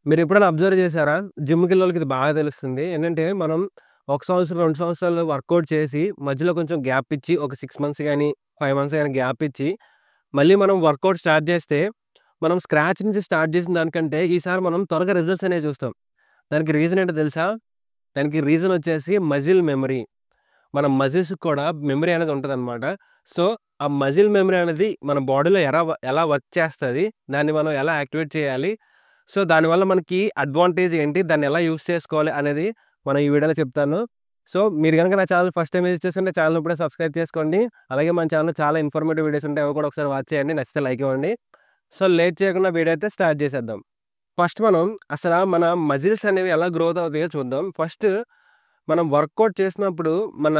మీరెప్పుడైనా అబ్జర్వ్ చేశారా? జిమ్‌కెళ్ళేవాళ్ళకి ఇది బాగా తెలుస్తుంది. ఏంటంటే, మనం 1 సంవత్సరం, 2 సంవత్సరాలు వర్కౌట్ చేసి, మధ్యలో కొంచెం గ్యాప్ ఇచ్చి, ఒక 6 మంత్స్ గాని, 5 మంత్స్ గాని గ్యాప్ ఇచ్చి, మళ్ళీ మనం వర్కౌట్ స్టార్ట్ చేస్తే, మనం స్క్రాచ్ నుంచి స్టార్ట్ చేసిన దానికంటే, ఈసారి మనం త్వరగా రిజల్ట్స్ అనేవి చూస్తాం. దానికి రీజన్ ఏంటో తెలుసా? దానికి రీజన్ వచ్చేసి మజిల్ మెమరీ. మన మజిల్స్‌కి కూడా మెమరీ అనేది ఉంటదనమాట. సో, ఆ మజిల్ మెమరీ అనేది మన బాడీలో ఎలా వర్క్ చేస్తది? దాన్ని మనం ఎలా యాక్టివేట్ చేయాలి? సో, దానివల్ల మనకి అడ్వాంటేజ్ ఏంటి? దాన్ని ఎలా యూజ్ చేసుకోవాలి అనేది మనం ఈ వీడియోలో చెప్తాను. సో, మీరు గనుక నా ఛానెల్ ఫస్ట్ టైమ్ విజిట్ చేస్తుంటే ఛానెల్‌ని ఇప్పుడే సబ్స్క్రైబ్ చేసుకోండి. అలాగే మన ఛానెల్‌లో చాలా ఇన్ఫర్మేటివ్ వీడియోస్ ఉంటాయి. అవి కూడా ఒకసారి వాచ్ చేయండి. నచ్చితే లైక్ ఇవ్వండి. సో, లేట్ చేయకుండా వీడియో అయితే స్టార్ట్ చేసేద్దాం. ఫస్ట్ మనం మన మజిల్స్ అనేవి ఎలా గ్రోత్ అవుతాయో చూద్దాం. ఫస్ట్ మనం వర్కౌట్ చేసినప్పుడు మన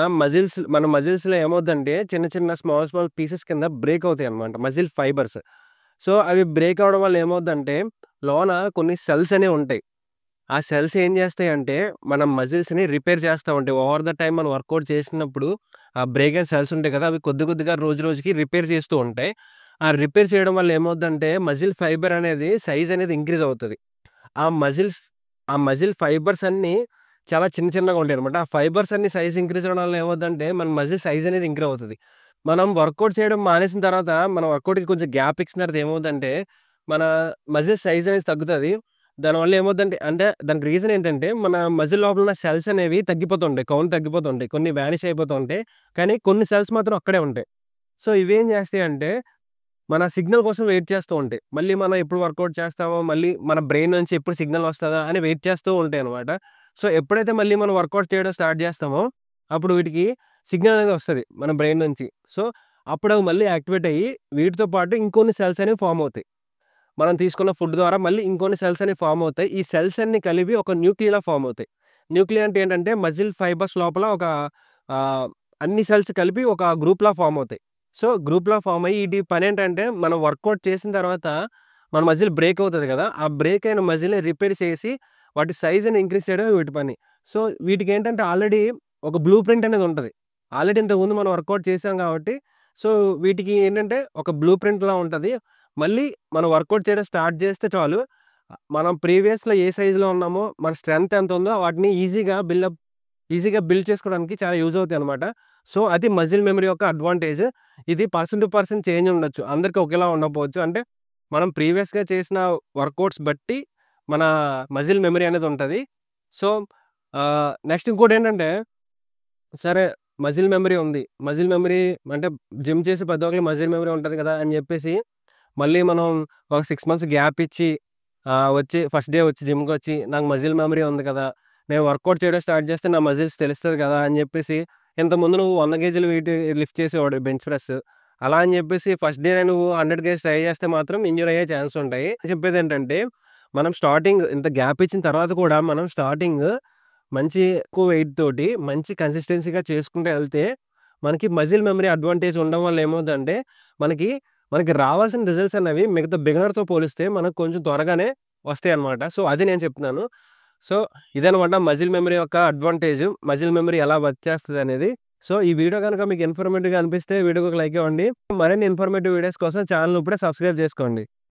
మజిల్స్‌లో ఏమవుద్దంటే చిన్న చిన్న స్మాల్ పీసెస్ కింద బ్రేక్ అవుతాయన్నమాట. Muscle fibres. సో, అవి బ్రేక్ అవ్వడం వల్ల ఏమవుద్దంటే లోన కొన్ని సెల్స్ అనేవి ఉంటాయి. ఆ సెల్స్ ఏం చేస్తాయంటే మన మజిల్స్‌ని రిపేర్ చేస్తా ఉంటాయి. ఓవర్ ద టైమ్ మనం వర్కౌట్ చేసినప్పుడు ఆ బ్రేక్ అయిన సెల్స్ ఉంటాయి కదా! అవి కొద్ది కొద్దిగా రోజు రోజుకి రిపేర్ చేస్తూ ఉంటాయి. ఆ రిపేర్ చేయడం వల్ల ఏమవుద్దంటే మజిల్ ఫైబర్ అనేది సైజ్ అనేది ఇంక్రీజ్ అవుతది. ఆ మజిల్స్ ఆ మజిల్ ఫైబర్స్ అన్నీ చాలా చిన్న చిన్నగా ఉంటాయన్నమాట. ఆ ఫైబర్స్ అన్నీ సైజ్ ఇంక్రీజ్ అవ్వడం వల్ల ఏమవుద్దంటే మన మజిల్ సైజ్ అనేది ఇంక్రీజ్ అవుతది. మనం వర్కౌట్ చేయడం మానేసిన తర్వాత మన వర్కౌట్‌కి కొంచెం గ్యాప్ ఇచ్చిన తర్వాత ఏమవుద్దంటే మన మజిల్ సైజ్ అనేది తగ్గుతది. దానివల్ల ఏమవుద్దంటే దానికి రీజన్ ఏంటంటే మన మజిల్ లోపల ఉన్న సెల్స్ అనేవి తగ్గిపోతుంటాయి. కౌంట్ తగ్గిపోతుంటాయి. కొన్ని వానిష్ అయిపోతూ ఉంటాయి. కానీ కొన్ని సెల్స్ మాత్రం అక్కడే ఉంటాయి. సో, ఇవేం చేస్తాయంటే మన సిగ్నల్ కోసం వెయిట్ చేస్తూ ఉంటాయి. మళ్ళీ మనం ఎప్పుడు వర్కౌట్ చేస్తామో, మళ్ళీ మన బ్రెయిన్ నుంచి ఎప్పుడు సిగ్నల్ వస్తదా అని వెయిట్ చేస్తూ ఉంటాయనమాట. సో, ఎప్పుడైతే మళ్ళీ మనం వర్కౌట్ చేయడం స్టార్ట్ చేస్తామో, అప్పుడు వీటికి సిగ్నల్ అనేది వస్తది మన బ్రెయిన్ నుంచి. సో, అప్పుడు అవి మళ్ళీ యాక్టివేట్ అయ్యి, వీటితో పాటు ఇంకొన్ని సెల్స్ అనేవి ఫార్మ్ అవుతాయి. మనం తీసుకున్న ఫుడ్ ద్వారా మళ్ళీ ఇంకొన్ని సెల్స్ అనేవి ఫార్మ్ అవుతాయి. ఈ సెల్స్ అన్నీ కలిపి ఒక న్యూక్లియలా ఫార్మ్ అవుతాయి. న్యూక్లియా అంటే ఏంటంటే మజిల్ ఫైబర్స్ లోపల ఒక ఆహ్, అన్ని సెల్స్ కలిపి ఒక గ్రూప్‌లా ఫార్మ్ అవుతాయి. సో, గ్రూప్‌లా ఫార్మ్ అయ్యి ఈటి పనేంటంటే మనం వర్కౌట్ చేసిన తర్వాత మన మజిల్ బ్రేక్ అవుతది కదా! ఆ బ్రేక్ అయిన మజిల్‌ని రిపేర్ చేసి వాటి సైజ్‌ని ఇంక్రీజ్ చేయడమే వీటి పని. సో, వీటికేంటంటే ఆల్రెడీ ఒక బ్లూ ప్రింట్ అనేది ఉంటది. ఆల్రెడీ ఇంతకుముందు మనం వర్కౌట్ చేసాం కాబట్టి, సో, వీటికి ఏంటంటే ఒక బ్లూ ప్రింట్‌లా ఉంటది. మళ్ళీ మనం వర్కౌట్ చేయడం స్టార్ట్ చేస్తే చాలు. మనం ప్రీవియస్‌లో ఏ సైజ్‌లో ఉన్నామో, మన స్ట్రెంత్ ఎంత ఉందో వాటిని ఈజీగా బిల్డ్ చేసుకోవడానికి చాలా యూజ్ అవుతాయన్నమాట. సో, అది మజిల్ మెమరీ యొక్క అడ్వాంటేజ్. ఇది పర్సన్ టు పర్సన్ చేంజ్ ఉండొచ్చు. అందరికి ఒకేలా ఉండకపోవచ్చు. అంటే మనం ప్రీవియస్‌గా చేసిన వర్కౌట్స్ బట్టి మన మజిల్ మెమరీ అనేది ఉంటది. సో, నెక్స్ట్ ఇంకోటేంటంటే సరే మజిల్ మెమరీ ఉంది. మజిల్ మెమరీ అంటే జిమ్ చేసే ప్రతి ఒక్కళ్ళకి మజిల్ మెమరీ ఉంటది కదా! అని చెప్పేసి మళ్ళీ మనం ఒక 6 మంత్స్ గ్యాప్ ఇచ్చి వచ్చి ఫస్ట్ డే వచ్చి జిమ్‌కొచ్చి నాకు మజిల్ మెమరీ ఉంది కదా! నేను వర్కౌట్ చేయడం స్టార్ట్ చేస్తే నా మజిల్స్ తెలుస్తది కదా! అని చెప్పేసి ఇంతకుముందు నువ్వు 100 కేజీలు వెయిట్ లిఫ్ట్ చేసేవాడివి బెంచ్ ప్రెస్. అలా అని చెప్పేసి ఫస్ట్ డే నువ్వు 100 కేజీస్ ట్రై చేస్తే మాత్రం ఇంజ్యూర్ అయ్యే ఛాన్స్ ఉంటాయి. చెప్పేదేంటంటే మనం స్టార్టింగ్ ఇంత గ్యాప్ ఇచ్చిన తర్వాత కూడా మనం స్టార్టింగ్ మంచి ఎక్కువ వెయిట్ తోటి మంచి కన్సిస్టెన్సీగా చేసుకుంటూ ఎళ్తే మనకి మజిల్ మెమరీ అడ్వాంటేజ్ ఉండడం వల్ల ఏమవుద్దంటే మనకి మనకి రావాల్సిన రిజల్ట్స్ అనేవి మిగతా బిగినర్‌తో పోలిస్తే మనకు కొంచెం త్వరగానే వస్తాయన్నమాట. సో, అది నేను చెప్తున్నాను. సో, ఇదనమాట మజిల్ మెమరీ యొక్క అడ్వాంటేజ్. మజిల్ మెమరీ ఎలా వర్క్ చేస్తదనేది. సో, ఈ వీడియో గనుక మీకు ఇన్ఫర్మేటివ్‌గా అనిపిస్తే వీడియోకి ఒక లైక్ ఇవ్వండి. మరిన్ని ఇన్ఫర్మేటివ్ వీడియోస్ కోసం ఛానెల్‌ని ఇప్పుడే సబ్స్క్రైబ్ చేసుకోండి.